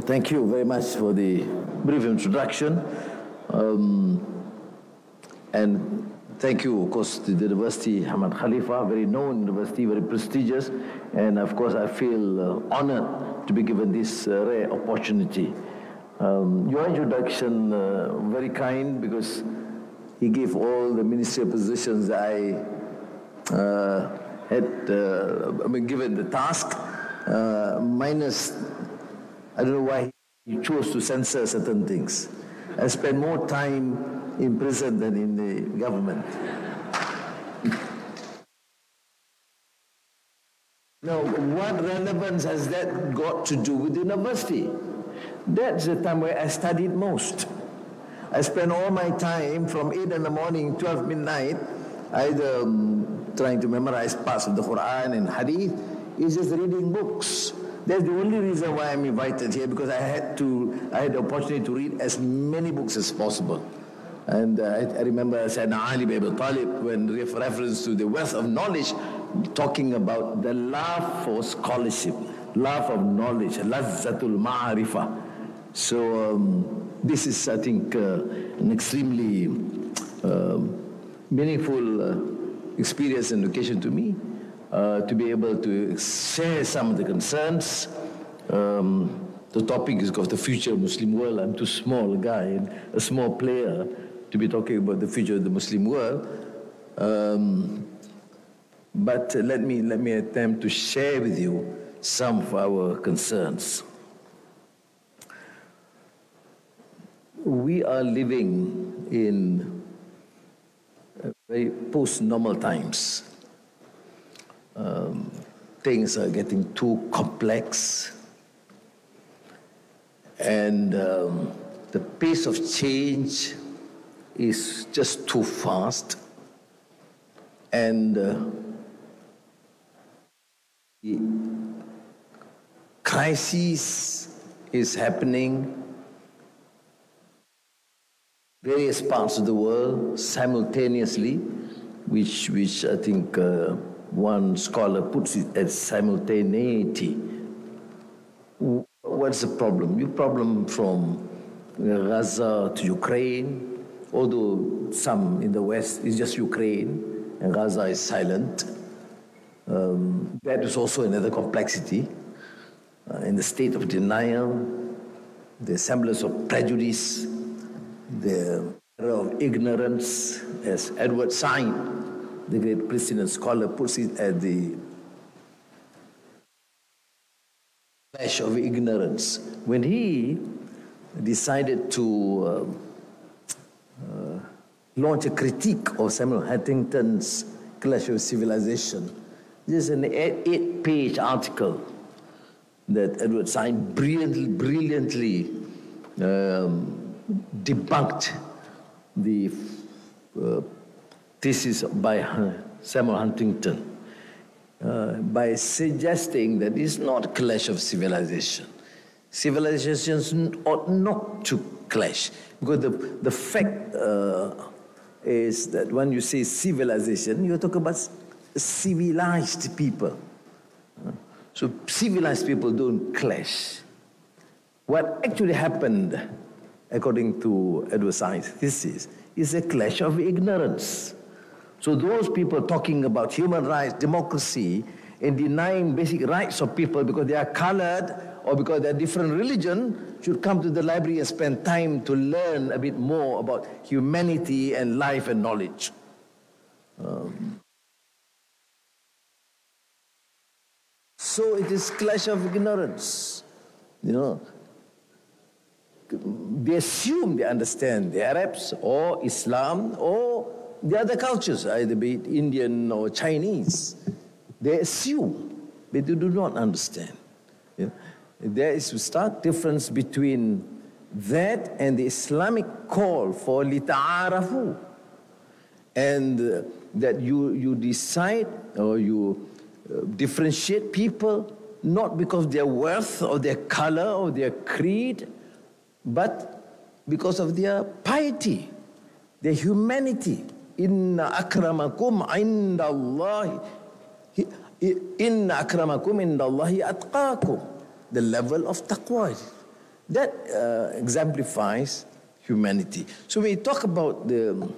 Thank you very much for the brief introduction. And thank you, of course, to the University Ahmad Khalifa, very known university, very prestigious. And of course, I feel honored to be given this rare opportunity. Your introduction, very kind, because he gave all the ministerial positions I had been given the task, minus, I don't know why he chose to censor certain things. I spent more time in prison than in the government. Now, what relevance has that got to do with the university? That's the time where I studied most. I spent all my time from 8 in the morning, 12 midnight, either trying to memorize parts of the Quran and Hadith, is just reading books. That's the only reason why I'm invited here, because I had the opportunity to read as many books as possible. And I remember Sayyidina Ali ibn Abi Talib, when reference to the wealth of knowledge, talking about the love for scholarship, love of knowledge, lazzatul ma'arifah. So this is, I think, an extremely meaningful experience and occasion to me, to be able to share some of the concerns. The topic is of the future of Muslim world. I'm too small a guy and a small player to be talking about the future of the Muslim world. But let me attempt to share with you some of our concerns. We are living in very post-normal times. Things are getting too complex, and the pace of change is just too fast, and the crisis is happening various parts of the world simultaneously, which I think one scholar puts it as simultaneity. What's the problem? Your problem from Gaza to Ukraine, although some in the West is just Ukraine and Gaza is silent. That is also another complexity. In the state of denial, the semblance of prejudice, the error of ignorance, as Edward Said, the great Christian scholar, puts it as the clash of ignorance. When he decided to launch a critique of Samuel Huntington's Clash of Civilization, this is an 8-page article that Edward Said brilliantly debunked the thesis by Samuel Huntington by suggesting that it's not a clash of civilization. Civilizations ought not to clash, because the fact is that when you say civilization, you're talking about civilized people. So civilized people don't clash. What actually happened, according to Edward Said's thesis, is a clash of ignorance. So those people talking about human rights, democracy, and denying basic rights of people because they are colored or because they're different religion should come to the library and spend time to learn a bit more about humanity and life and knowledge. So it is clash of ignorance. You know, they assume they understand the Arabs or Islam or the other cultures, either be it Indian or Chinese. They assume, but they do not understand. You know, there is a stark difference between that and the Islamic call for lita'arafu, and that you decide or you differentiate people not because of their wealth or their color or their creed, but because of their piety, their humanity Inna akramakum indallahi atqakum. The level of taqwa. That exemplifies humanity. So when we talk about the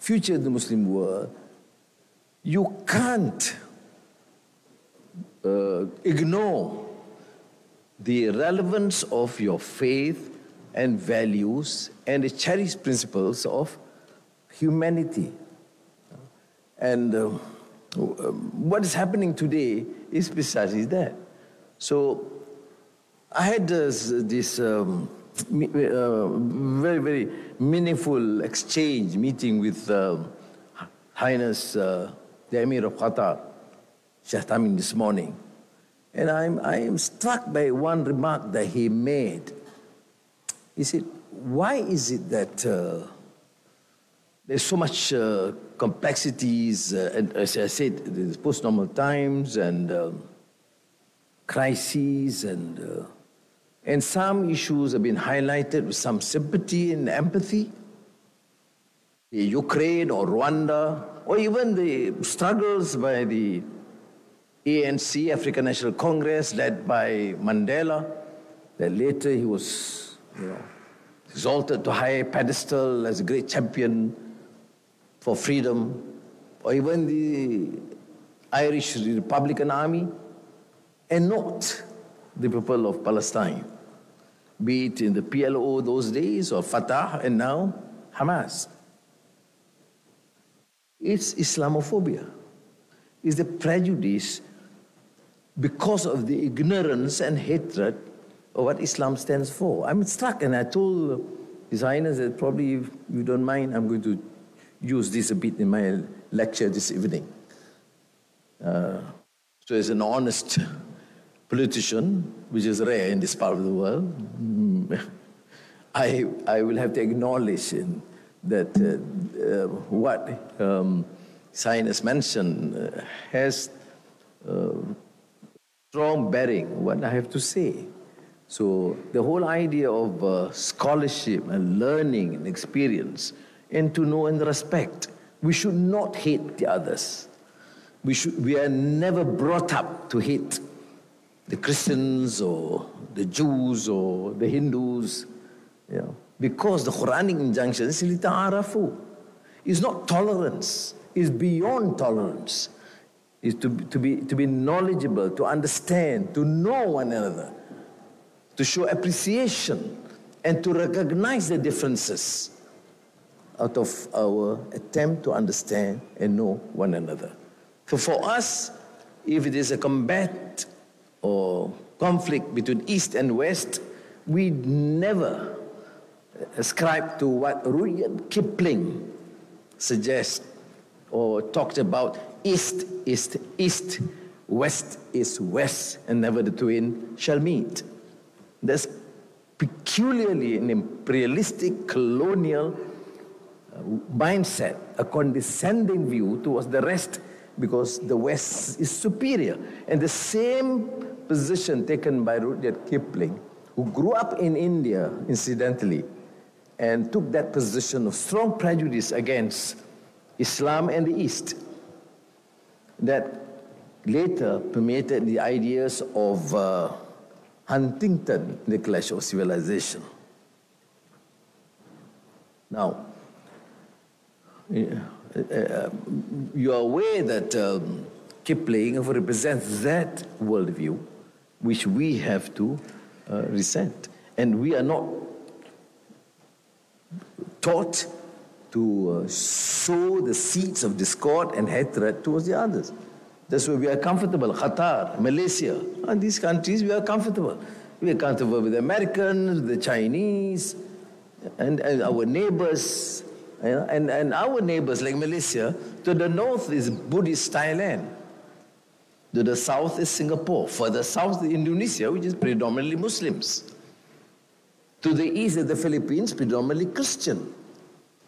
future of the Muslim world, you can't ignore the relevance of your faith and values and the cherished principles of humanity. And what is happening today is precisely that. So I had this very, very meaningful exchange, meeting with Highness the Emir of Qatar, Sheikh Tamim, this morning. And I am struck by one remark that he made. He said, why is it that there's so much complexities, and as I said, there's post-normal times and crises, and some issues have been highlighted with some sympathy and empathy. Ukraine or Rwanda, or even the struggles by the ANC, African National Congress, led by Mandela, that later he was, exalted to high pedestal as a great champion for freedom, or even the Irish Republican Army, and not the people of Palestine, be it in the PLO those days, or Fatah, and now Hamas. It's Islamophobia. It's the prejudice because of the ignorance and hatred of what Islam stands for. I'm struck, and I told His Highness that probably, if you don't mind, I'm going to use this a bit in my lecture this evening. So as an honest politician, which is rare in this part of the world, I will have to acknowledge that what His Highness mentioned has strong bearing what I have to say. So the whole idea of scholarship and learning and experience, and to know and respect. We should not hate the others. We are never brought up to hate the Christians or the Jews or the Hindus, because the Quranic injunction is lita'arafu. It's not tolerance. It's beyond tolerance. It's to be knowledgeable, to understand, to know one another, to show appreciation, and to recognize the differences out of our attempt to understand and know one another. So for us, if it is a combat or conflict between East and West, we never ascribe to what Rudyard Kipling suggests or talked about. East is East, West is West, and never the twain shall meet. That's peculiarly an imperialistic, colonial mindset, a condescending view towards the rest, because the West is superior. And the same position taken by Rudyard Kipling, who grew up in India, incidentally, and took that position of strong prejudice against Islam and the East, that later permeated the ideas of Huntington, The Clash of Civilization. Now, you are aware that Kipling represents that worldview which we have to resent. And we are not taught to sow the seeds of discord and hatred towards the others. That's why we are comfortable. Qatar, Malaysia, and these countries, we are comfortable. We are comfortable with the Americans, the Chinese, and our neighbors. And our neighbors, like Malaysia, to the north is Buddhist Thailand. To the south is Singapore. Further south is Indonesia, which is predominantly Muslims. To the east is the Philippines, predominantly Christian.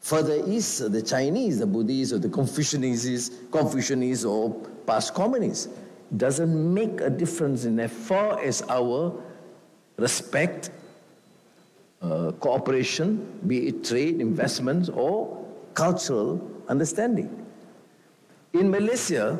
Further east, the Chinese, the Buddhists, or the Confucianists or past communists. It doesn't make a difference in as far as our respect, cooperation, be it trade, investments, or cultural understanding. In Malaysia,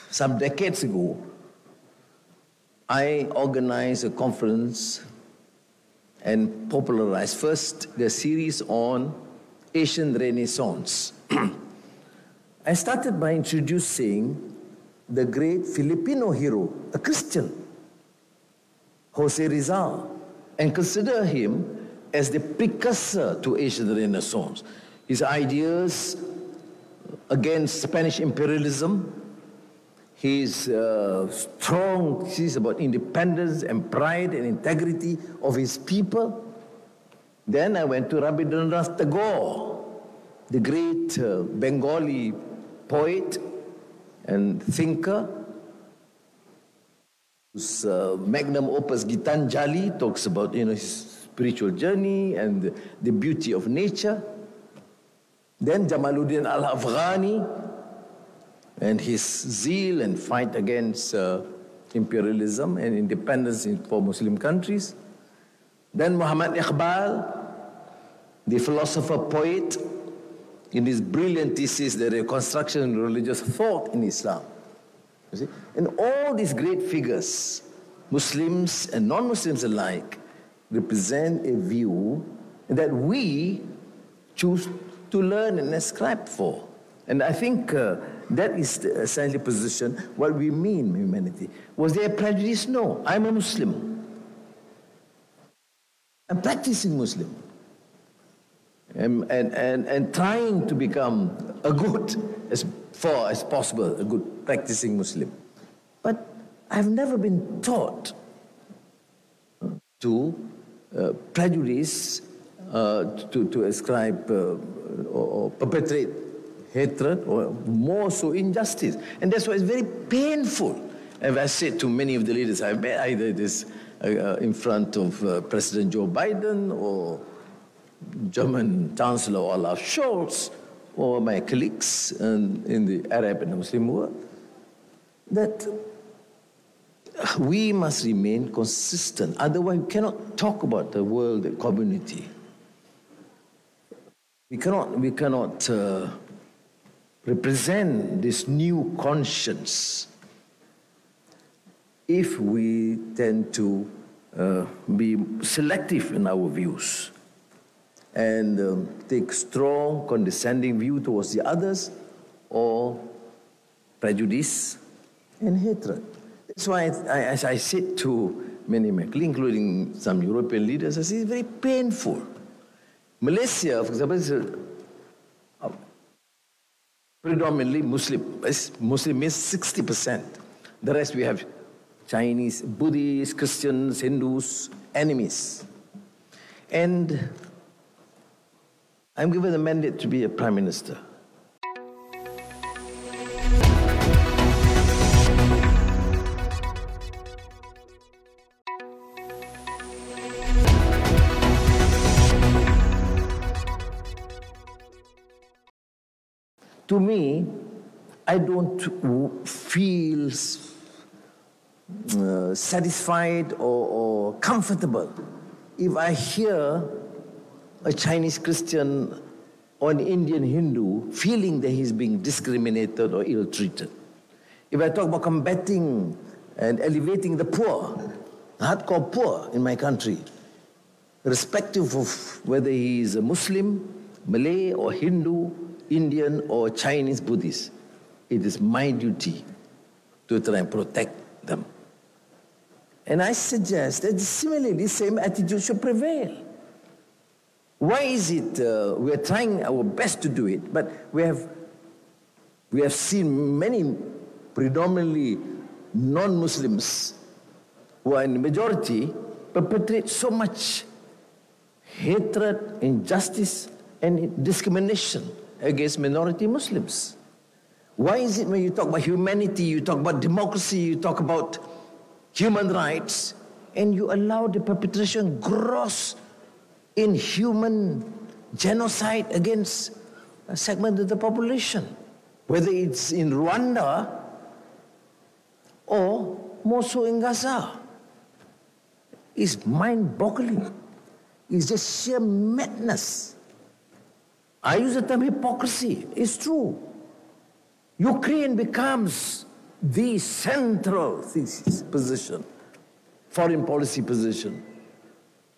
some decades ago, I organized a conference and popularized first the series on Asian Renaissance. I started by introducing the great Filipino hero, a Christian, Jose Rizal, and consider him as the precursor to Asian Renaissance. His ideas against Spanish imperialism, his strong thesis about independence and pride and integrity of his people. Then I went to Rabindranath Tagore, the great Bengali poet and thinker, whose magnum opus Gitanjali talks about his spiritual journey and the beauty of nature. Then Jamaluddin al-Afghani and his zeal and fight against imperialism and independence for Muslim countries. Then Muhammad Iqbal, the philosopher poet, in his brilliant thesis, The Reconstruction of Religious Thought in Islam. You see? And all these great figures, Muslims and non-Muslims alike, represent a view that we choose to learn and ascribe for. And I think that is the essential position, what we mean by humanity. Was there prejudice? No. I'm a Muslim. I'm practicing Muslim. And trying to become a good, as far as possible, a good practicing Muslim. But I've never been taught to prejudice, to ascribe or perpetrate hatred, or more so injustice. And that's why it's very painful. As I said to many of the leaders I've met, either it is in front of President Joe Biden or German Chancellor Olaf Scholz or my colleagues in the Arab and the Muslim world, that we must remain consistent. Otherwise, we cannot talk about the world, the community. We cannot represent this new conscience if we tend to be selective in our views and take strong, condescending view towards the others, or prejudice and hatred. That's why, as I said to many of my colleagues, including some European leaders, I say it's very painful. Malaysia, for example, is predominantly Muslim. Muslim means 60%. The rest we have Chinese, Buddhists, Christians, Hindus, enemies. And I'm given the mandate to be a prime minister. To me, I don't feel satisfied or comfortable if I hear a Chinese Christian or an Indian Hindu feeling that he's being discriminated or ill-treated. If I talk about combating and elevating the poor, the hardcore poor in my country, irrespective of whether he is a Muslim, Malay or Hindu, Indian or Chinese Buddhist, it is my duty to try and protect them. And I suggest that similarly, the same attitude should prevail. Why is it we are trying our best to do it, but we have seen many predominantly non-Muslims who are in the majority perpetrate so much hatred, injustice, and discrimination against minority Muslims? Why is it when you talk about humanity, you talk about democracy, you talk about human rights, and you allow the perpetration gross inhuman genocide against a segment of the population, whether it's in Rwanda or more so in Gaza? It's mind-boggling. is just sheer madness. I use the term hypocrisy. It's true. Ukraine becomes the central position, foreign policy position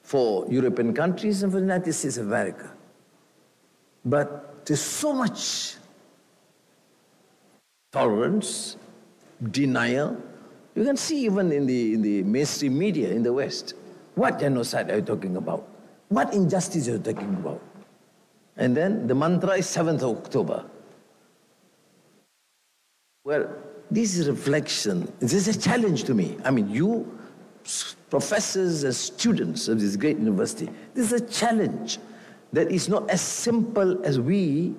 for European countries and for the United States of America. But there's so much tolerance, denial. You can see even in the mainstream media in the West. What genocide are you talking about? What injustice are you talking about? And then the mantra is 7th of October. Well, this is reflection. This is a challenge to me. I mean, you professors and students of this great university, this is a challenge that is not as simple as we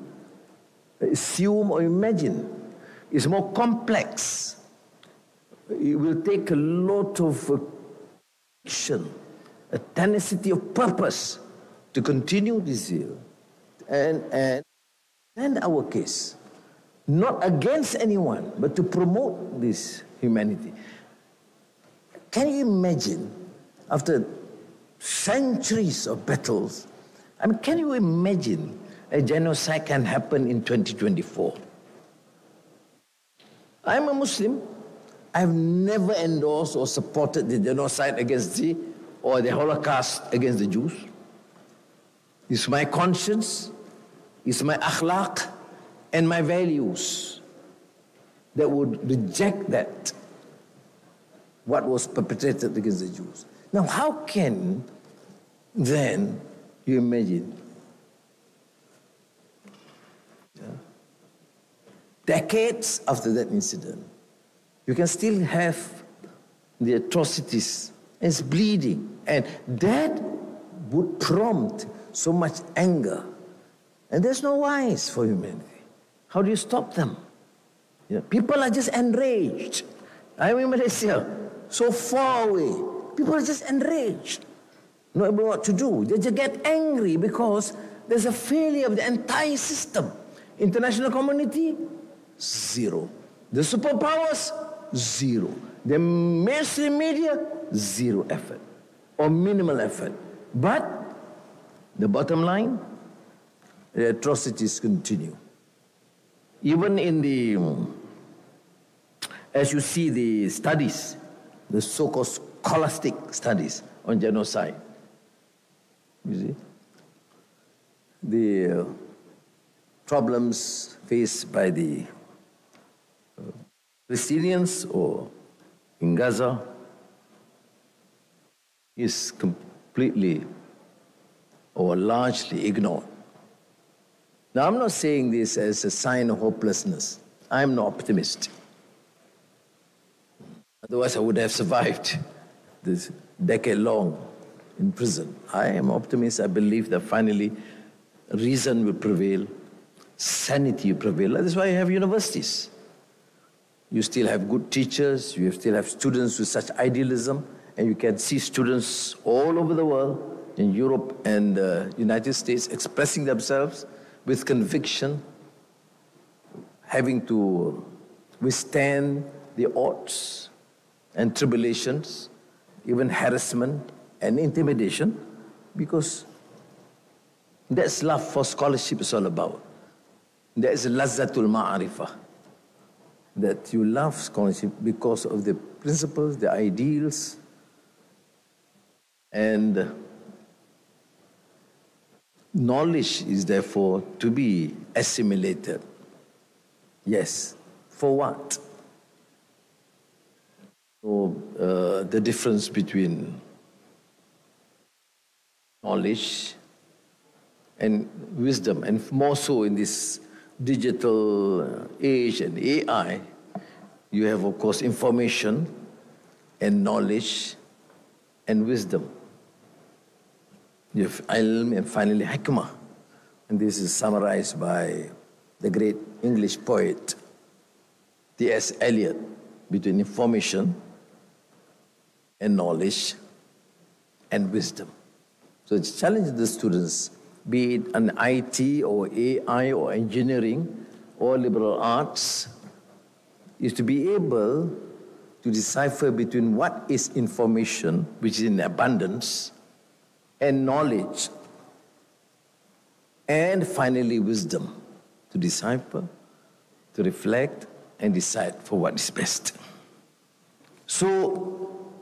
assume or imagine. It's more complex. It will take a lot of action, a tenacity of purpose to continue this zeal and our case, not against anyone, but to promote this humanity. Can you imagine, after centuries of battles, I mean, can you imagine a genocide can happen in 2024? I'm a Muslim. I've never endorsed or supported the genocide against or the Holocaust against the Jews. It's my conscience, it's my akhlaq, and my values that would reject that, what was perpetrated against the Jews. Now, how can then you imagine decades after that incident, you can still have the atrocities, and it's bleeding, and that would prompt so much anger, and there's no wise for humanity. How do you stop them? People are just enraged. I'm in Malaysia, so far away. People are just enraged, not knowing what to do. They just get angry because there's a failure of the entire system. International community, zero. The superpowers, zero. The mainstream media, zero effort or minimal effort. But the bottom line, the atrocities continue. Even in the, as you see the studies, the so-called scholastic studies on genocide, you see, the problems faced by the Palestinians or in Gaza is completely or largely ignored. Now, I'm not saying this as a sign of hopelessness. I'm no optimist. Otherwise, I would have survived this decade long in prison. I am optimist. I believe that finally reason will prevail, sanity will prevail. That's why you have universities. You still have good teachers, you still have students with such idealism, and you can see students all over the world, in Europe and the United States, expressing themselves with conviction, having to withstand the odds and tribulations, even harassment and intimidation, because that's love for scholarship is all about. That is lazzatul ma'arifah, that you love scholarship because of the principles, the ideals, and knowledge is therefore to be assimilated. Yes, for what? So, the difference between knowledge and wisdom, and more so in this digital age and AI, you have, of course, information and knowledge and wisdom. You have ilm and finally hikmah. And this is summarized by the great English poet T.S. Eliot, between information and knowledge and wisdom. So it's challenging the students, be it an IT or AI or engineering or liberal arts, is to be able to decipher between what is information, which is in abundance, and knowledge, and finally wisdom to decipher, to reflect, and decide for what is best. So,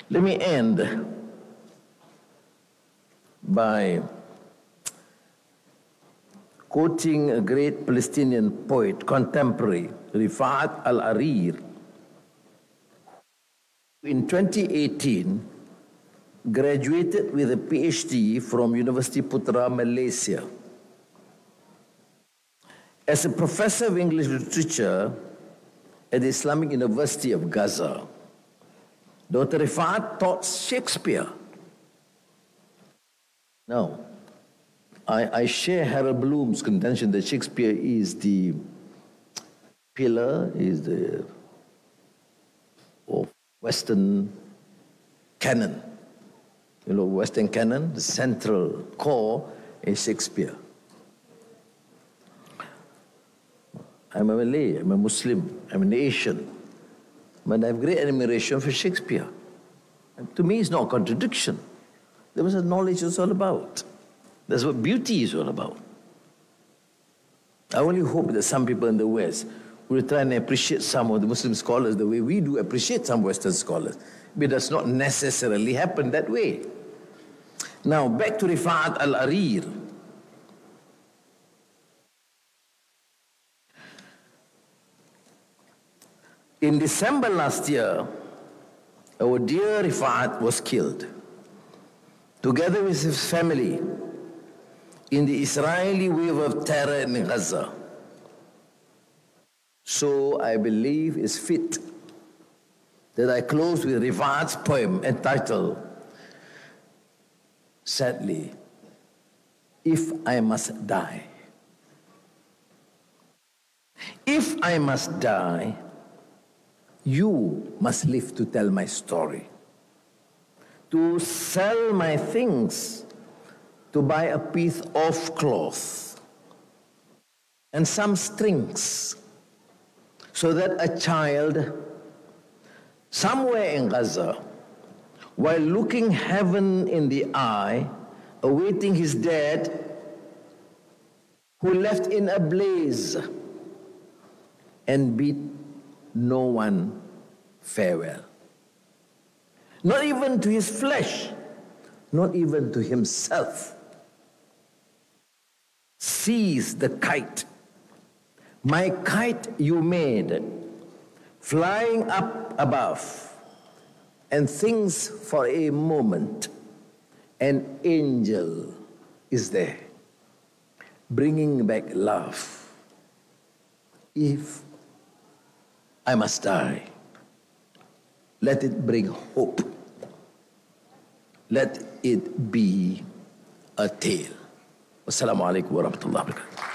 let me end by quoting a great Palestinian poet, contemporary, Rifat al-Arir. In 2018, graduated with a PhD from University Putra, Malaysia. As a professor of English literature at the Islamic University of Gaza, Dr. Rifat taught Shakespeare. Now, I share Harold Bloom's contention that Shakespeare is the pillar, is the of Western canon. You know, Western canon, the central core is Shakespeare. I'm a Malay, I'm a Muslim, I'm an Asian, but I have great admiration for Shakespeare. And to me, it's not a contradiction. That was what knowledge is all about. That's what beauty is all about. I only hope that some people in the West will try and appreciate some of the Muslim scholars the way we do appreciate some Western scholars. But it does not necessarily happen that way. Now, back to Rifat al-Arir. In December last year, our dear Rifat was killed, together with his family, in the Israeli wave of terror in Gaza. So I believe it's fit that I close with Rifat's poem entitled, sadly, If I Must Die. If I must die, you must live to tell my story, to sell my things, to buy a piece of cloth and some strings, so that a child somewhere in Gaza, while looking heaven in the eye, awaiting his dad, who left in a blaze and bid no one farewell. Not even to his flesh, not even to himself. Seize the kite, my kite you made, flying up above, and thinks for a moment an angel is there, bringing back love. If I must die, let it bring hope. Let it be a tale. Wassalamu alaikum wa rahmatullahi wa barakatuh.